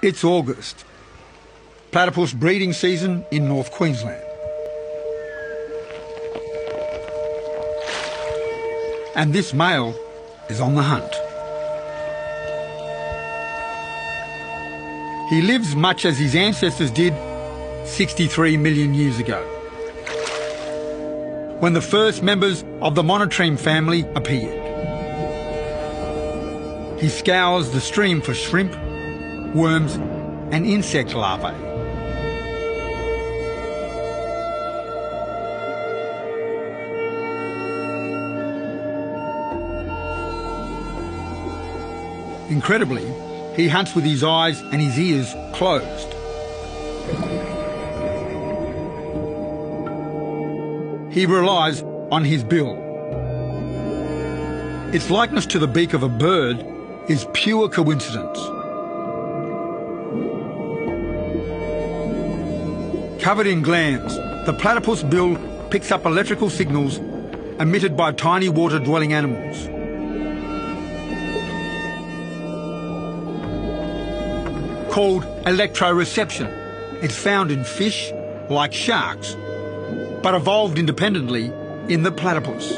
It's August, platypus breeding season in North Queensland. And this male is on the hunt. He lives much as his ancestors did 63 million years ago, when the first members of the monotreme family appeared. He scours the stream for shrimp, worms and insect larvae. Incredibly, he hunts with his eyes and his ears closed. He relies on his bill. Its likeness to the beak of a bird is pure coincidence. Covered in glands, the platypus bill picks up electrical signals emitted by tiny water-dwelling animals. Called electroreception, it's found in fish, like sharks, but evolved independently in the platypus.